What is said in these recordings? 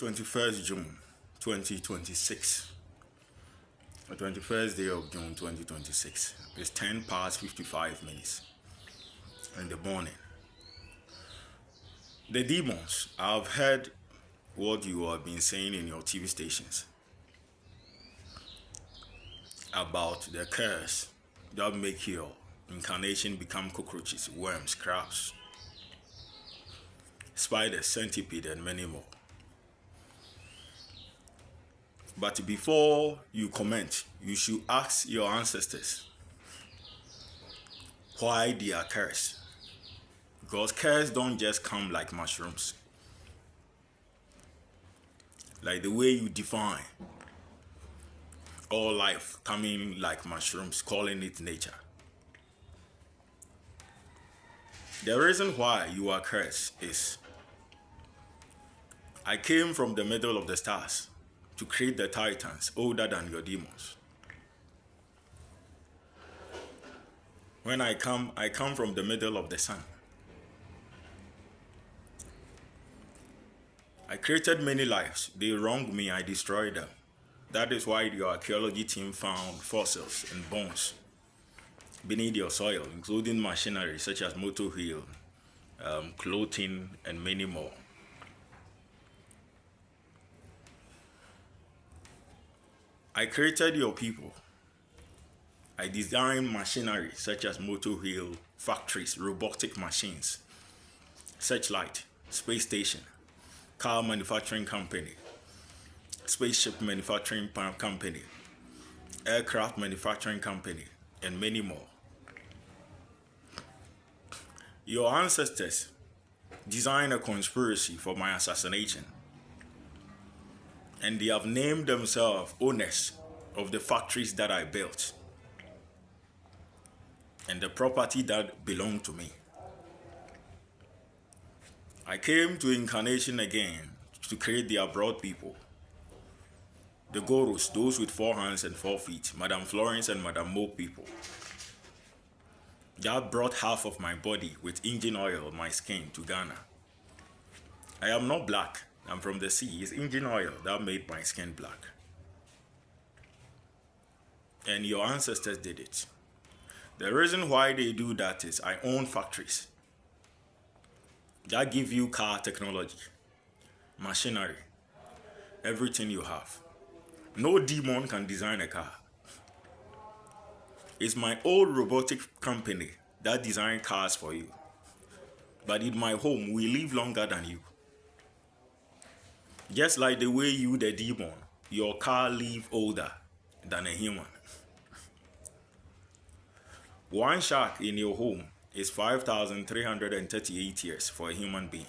21st June 2026. The 21st day of June 2026. It's 10 past 55 minutes in the morning. The demons, I've heard what you have been saying in your TV stations about the curse that make your incarnation become cockroaches, worms, crabs, spiders, centipede, and many more. But before you comment, you should ask your ancestors why they are cursed. Because curse don't just come like mushrooms. Like the way you define all life coming like mushrooms, calling it nature. The reason why you are cursed is I came from the middle of the stars to create the titans older than your demons. When I come from the middle of the sun. I created many lives. They wronged me, I destroyed them. That is why your archaeology team found fossils and bones beneath your soil, including machinery such as motor wheel, clothing, and many more. I created your people. I designed machinery such as motor wheel, factories, robotic machines, searchlight, space station, car manufacturing company, spaceship manufacturing company, aircraft manufacturing company, and many more. Your ancestors designed a conspiracy for my assassination, and they have named themselves owners of the factories that I built and the property that belonged to me. I came to incarnation again to create the abroad people. The Goros, those with 4 hands and 4 feet, Madame Florence and Madame Mo people. That brought half of my body with engine oil, my skin, to Ghana. I am not black. I'm from the sea. It's engine oil that made my skin black. And your ancestors did it. The reason why they do that is I own factories that give you car technology, machinery, everything you have. No demon can design a car. It's my old robotic company that design cars for you. But in my home, we live longer than you. Just like the way you, the demon, your car live older than a human. One shark in your home is 5,338 years for a human being.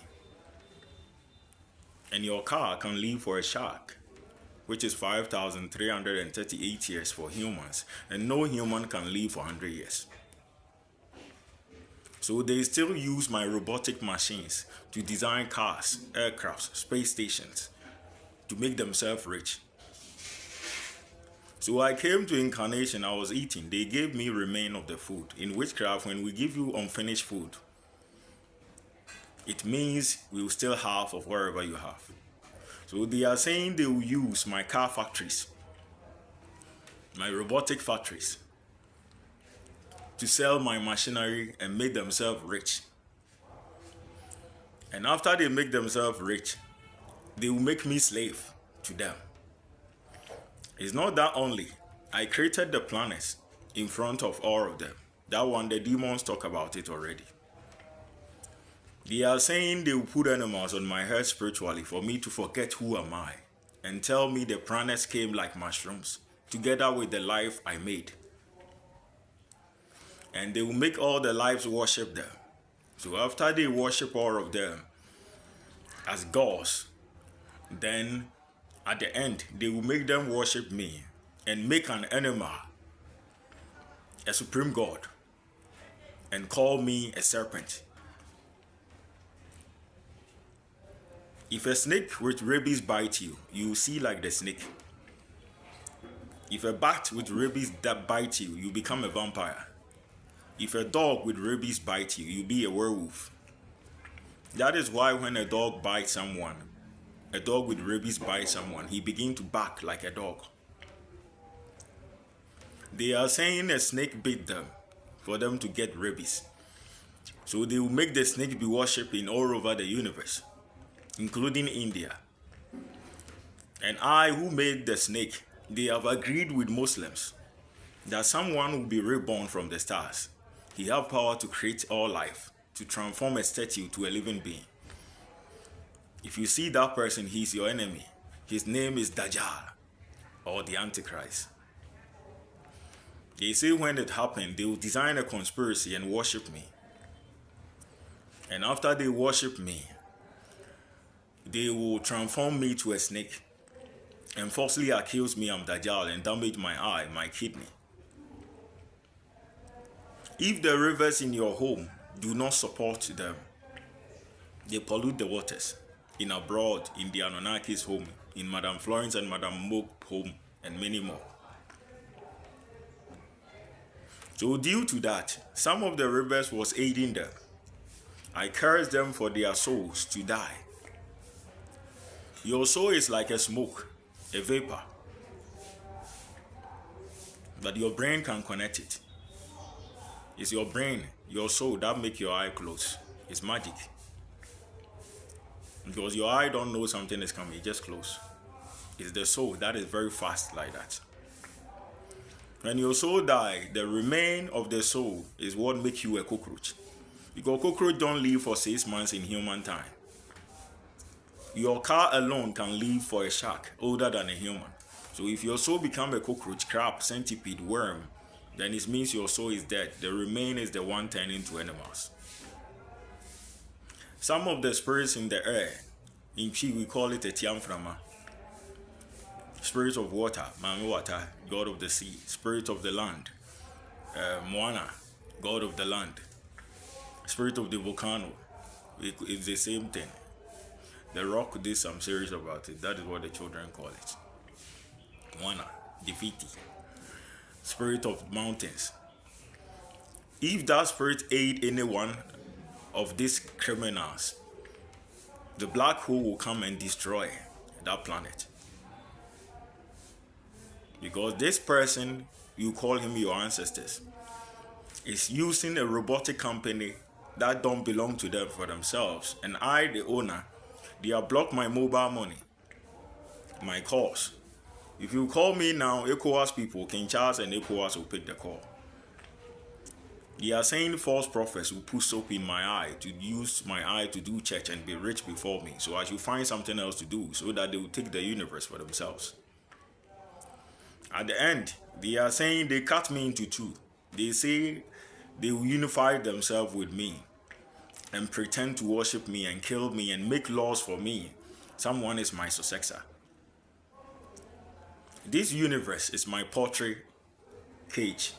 And your car can live for a shark, which is 5,338 years for humans. And no human can live for 100 years. So they still use my robotic machines to design cars, aircrafts, space stations, to make themselves rich. So I came to incarnation, I was eating. They gave me remain of the food. In witchcraft, when we give you unfinished food, it means we will still have of wherever you have. So they are saying they will use my car factories, my robotic factories, to sell my machinery and make themselves rich. And after they make themselves rich, they will make me slave to them. It's not that only. I created the planets in front of all of them. That one, the demons talk about it already. They are saying they will put animals on my head spiritually for me to forget who am I and tell me the planets came like mushrooms together with the life I made. And they will make all the lives worship them. So after they worship all of them as gods, then at the end, they will make them worship me and make an animal a supreme god and call me a serpent. If a snake with rabies bites you, you will see like the snake. If a bat with rabies that bites you, you become a vampire. If a dog with rabies bites you, you'll be a werewolf. That is why when a dog bites someone, a dog with rabies bites someone, he begins to bark like a dog. They are saying a snake bit them for them to get rabies. So they will make the snake be worshipped in all over the universe, including India. And I, who made the snake, they have agreed with Muslims that someone will be reborn from the stars. He has power to create all life, to transform a statue to a living being. If you see that person, he's your enemy. His name is Dajjal, or the Antichrist. They say when it happened, they will design a conspiracy and worship me. And after they worship me, they will transform me to a snake and falsely accuse me I'm Dajjal and damage my eye, my kidney. If the rivers in your home do not support them, they pollute the waters. In abroad, in the Anunnaki's home, in Madame Florence and Madame Moke's home, and many more. So due to that, some of the rivers was aiding them. I cursed them for their souls to die. Your soul is like a smoke, a vapor. But your brain can connect it. It's your brain, your soul that make your eye close. It's magic. Because your eye don't know something is coming, it just close. It's the soul that is very fast like that. When your soul die, the remain of the soul is what makes you a cockroach. Because cockroach don't live for 6 months in human time. Your car alone can live for a shark older than a human. So if your soul become a cockroach, crab, centipede, worm, then it means your soul is dead. The remain is the one turning into animals. Some of the spirits in the air, in Chi we call it a tiamframa. Spirit of water, Mami Water, God of the sea. Spirit of the land, Moana, God of the land. Spirit of the volcano, it's the same thing. The Rock did some series about it. That is what the children call it. Moana, Defiti. Spirit of mountains. If that spirit aid any one of these criminals, the black hole will come and destroy that planet. Because this person, you call him your ancestors, is using a robotic company that don't belong to them for themselves. And I, the owner, they have blocked my mobile money, my calls. If you call me now, ECOWAS people, King Charles and ECOWAS will pick the call. They are saying false prophets will put soap in my eye to use my eye to do church and be rich before me. So I should find something else to do so that they will take the universe for themselves. At the end, they are saying they cut me into two. They say they will unify themselves with me and pretend to worship me and kill me and make laws for me. Someone is my successor. This universe is my poultry cage.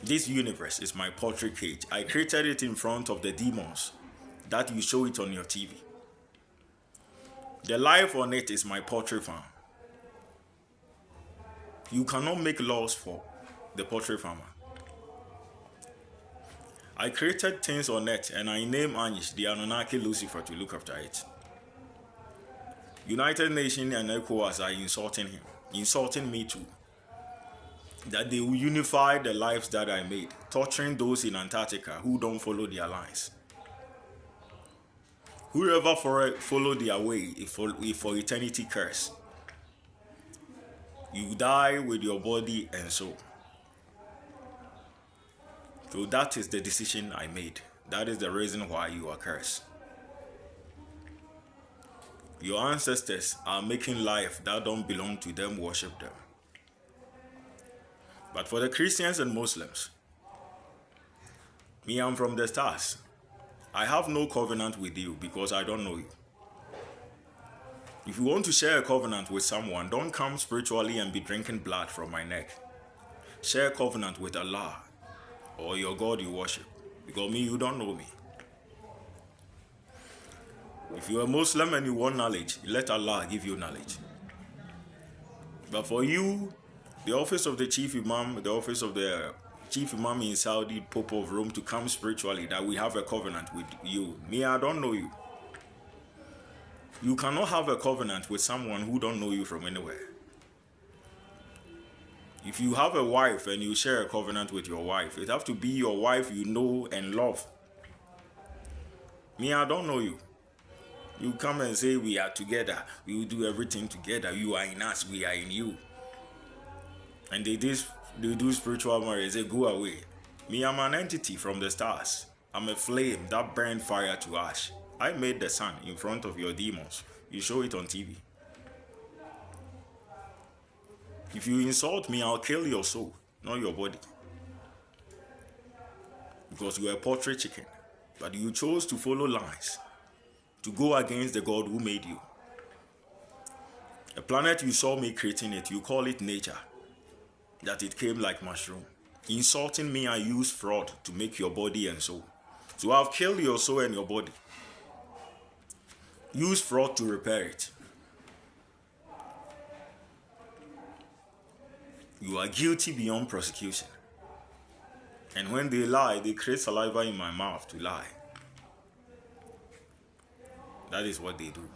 This universe is my poultry cage. I created it in front of the demons that you show it on your TV. The life on it is my poultry farm. You cannot make laws for the poultry farmer. I created things on it and I named Anish, the Anunnaki Lucifer, to look after it. United Nations and ECOWAS are insulting him, insulting me too. That they will unify the lives that I made, torturing those in Antarctica who don't follow their lines. Whoever follow their way is for eternity curse. You die with your body and soul. So that is the decision I made. That is the reason why you are cursed. Your ancestors are making life that don't belong to them worship them. But for the Christians and Muslims, me, I'm from the stars. I have no covenant with you because I don't know you. If you want to share a covenant with someone, don't come spiritually and be drinking blood from my neck. Share a covenant with Allah or your God you worship. Because me, you don't know me. If you're a Muslim and you want knowledge, let Allah give you knowledge. But for you, the office of the chief imam, the office of the chief imam in Saudi, Pope of Rome, to come spiritually, that we have a covenant with you. Me, I don't know you. You cannot have a covenant with someone who don't know you from anywhere. If you have a wife and you share a covenant with your wife, it have to be your wife you know and love. Me, I don't know you. You come and say we are together, we will do everything together. You are in us, we are in you. And they do spiritual marriage, they go away. Me, I'm an entity from the stars. I'm a flame that burned fire to ash. I made the sun in front of your demons. You show it on TV. If you insult me, I'll kill your soul, not your body. Because you are a poultry chicken. But you chose to follow lies, to go against the God who made you. A planet you saw me creating it, you call it nature. That it came like mushroom. Insulting me, I use fraud to make your body and soul. So I've killed your soul and your body. Use fraud to repair it. You are guilty beyond prosecution. And when they lie, they create saliva in my mouth to lie. That is what they do.